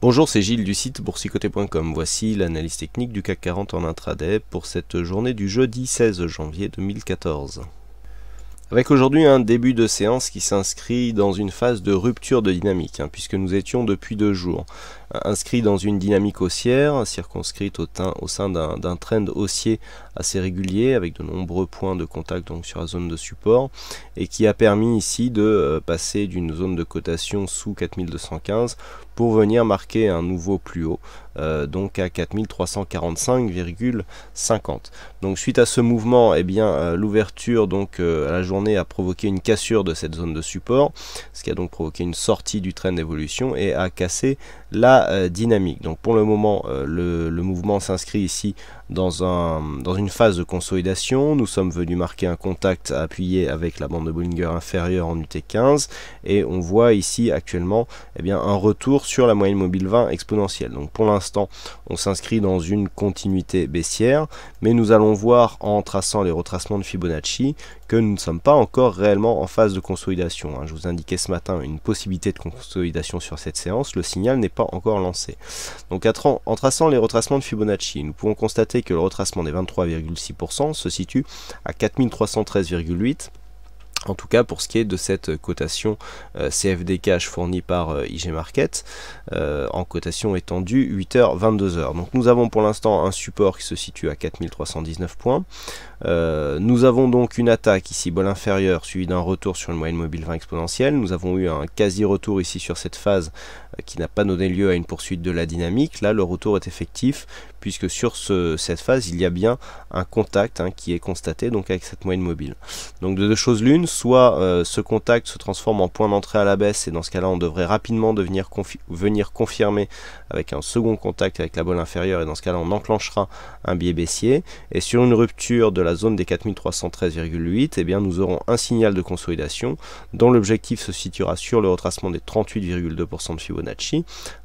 Bonjour, c'est Gilles du site boursicoté.com. Voici l'analyse technique du CAC 40 en intraday pour cette journée du jeudi 16 janvier 2014. Avec aujourd'hui un début de séance qui s'inscrit dans une phase de rupture de dynamique, puisque nous étions depuis 2 jours inscrits dans une dynamique haussière, circonscrite au sein d'un trend haussier assez régulier, avec de nombreux points de contact donc sur la zone de support, et qui a permis ici de passer d'une zone de cotation sous 4215 pour venir marquer un nouveau plus haut, donc à 4345,50. Donc suite à ce mouvement, l'ouverture donc à la journée a provoqué une cassure de cette zone de support, ce qui a donc provoqué une sortie du trend d'évolution et a cassé la dynamique. Donc pour le moment, le mouvement s'inscrit ici dans une phase de consolidation. Nous sommes venus marquer un contact appuyé avec la bande de Bollinger inférieure en UT15 et on voit ici actuellement un retour sur la moyenne mobile 20 exponentielle. Donc pour l'instant on s'inscrit dans une continuité baissière, mais nous allons voir en traçant les retracements de Fibonacci que nous ne sommes pas encore réellement en phase de consolidation. Je vous indiquais ce matin une possibilité de consolidation sur cette séance, le signal n'est pas encore lancé. Donc en traçant les retracements de Fibonacci, nous pouvons constater que le retracement des 23,6% se situe à 4313,8. En tout cas pour ce qui est de cette cotation CFD Cash fournie par IG Market, en cotation étendue 8h-22h. Donc nous avons pour l'instant un support qui se situe à 4319 points. Nous avons donc une attaque ici, bol inférieur, suivi d'un retour sur une moyenne mobile 20 exponentielle. Nous avons eu un quasi-retour ici sur cette phase qui n'a pas donné lieu à une poursuite de la dynamique. Là, le retour est effectif, puisque sur cette phase, il y a bien un contact qui est constaté donc avec cette moyenne mobile. Donc de deux choses l'une, soit ce contact se transforme en point d'entrée à la baisse, et dans ce cas-là, on devrait rapidement venir confirmer avec un second contact avec la bol inférieure, et dans ce cas-là, on enclenchera un biais baissier. Et sur une rupture de la zone des 4313,8, nous aurons un signal de consolidation dont l'objectif se situera sur le retracement des 38,2% de Fibonacci,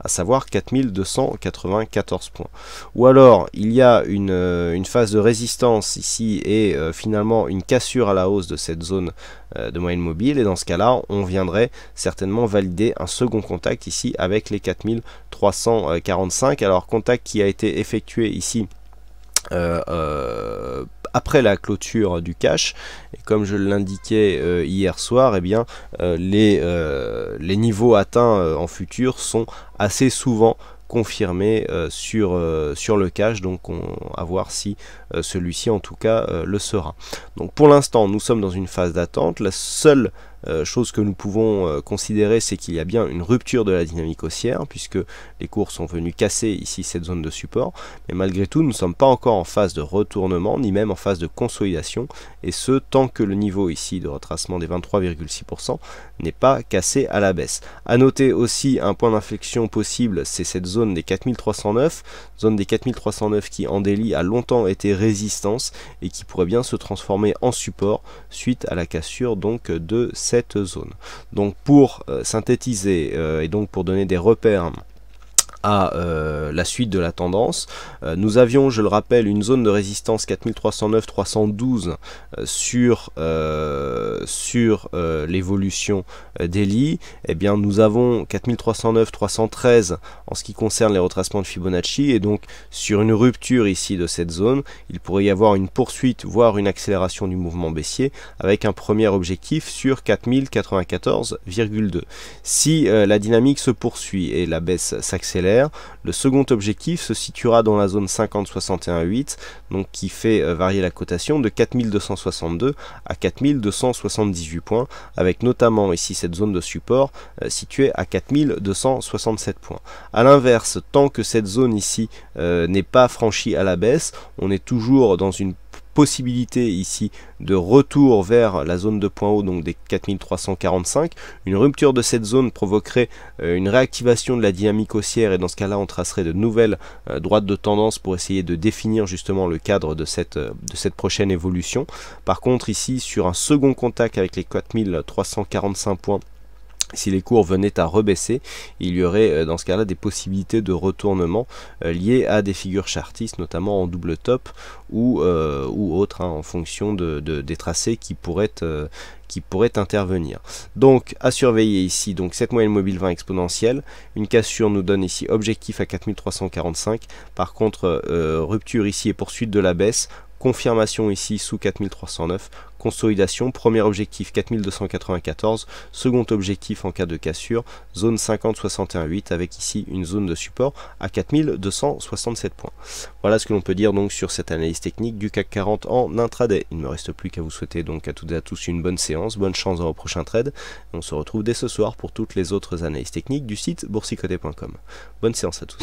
à savoir 4294 points. Ou alors il y a une phase de résistance ici et finalement une cassure à la hausse de cette zone de moyenne mobile, et dans ce cas-là on viendrait certainement valider un second contact ici avec les 4345. Alors contact qui a été effectué ici après la clôture du cash, et comme je l'indiquais hier soir, les niveaux atteints en futur sont assez souvent confirmé sur le cash, donc à voir si celui-ci en tout cas le sera. Donc pour l'instant nous sommes dans une phase d'attente. La seule chose que nous pouvons considérer, c'est qu'il y a bien une rupture de la dynamique haussière, puisque les cours sont venus casser ici cette zone de support, mais malgré tout nous ne sommes pas encore en phase de retournement, ni même en phase de consolidation, et ce tant que le niveau ici de retracement des 23,6% n'est pas cassé à la baisse. À noter aussi un point d'inflexion possible, c'est cette zone des 4309, zone des 4309 qui en daily a longtemps été résistance et qui pourrait bien se transformer en support suite à la cassure donc de cette zone. Donc pour synthétiser et donc pour donner des repères à la suite de la tendance, nous avions, je le rappelle, une zone de résistance 4309-312 sur l'évolution daily. Nous avons 4309-313 en ce qui concerne les retracements de Fibonacci, et donc sur une rupture ici de cette zone, il pourrait y avoir une poursuite, voire une accélération du mouvement baissier, avec un premier objectif sur 4094,2. Si la dynamique se poursuit et la baisse s'accélère, le second objectif se situera dans la zone 50-61-8, donc qui fait varier la cotation de 4262 à 4278 points, avec notamment ici cette zone de support située à 4267 points. A l'inverse, tant que cette zone ici n'est pas franchie à la baisse, on est toujours dans une possibilité ici de retour vers la zone de point haut, donc des 4345. Une rupture de cette zone provoquerait une réactivation de la dynamique haussière, et dans ce cas-là on tracerait de nouvelles droites de tendance pour essayer de définir justement le cadre de cette prochaine évolution. Par contre ici, sur un second contact avec les 4345 points Si les cours venaient à rebaisser, il y aurait dans ce cas-là des possibilités de retournement liées à des figures chartistes, notamment en double top ou autres, en fonction des tracés qui pourraient intervenir. Donc à surveiller ici, donc cette moyenne mobile 20 exponentielle, une cassure nous donne ici objectif à 4345, par contre rupture ici et poursuite de la baisse, confirmation ici sous 4309, consolidation, premier objectif 4294, second objectif en cas de cassure, zone 50-61-8 avec ici une zone de support à 4267 points. Voilà ce que l'on peut dire donc sur cette analyse technique du CAC 40 en intraday. Il ne me reste plus qu'à vous souhaiter donc à toutes et à tous une bonne séance, bonne chance dans vos prochains trades. On se retrouve dès ce soir pour toutes les autres analyses techniques du site boursicoté.com. Bonne séance à tous.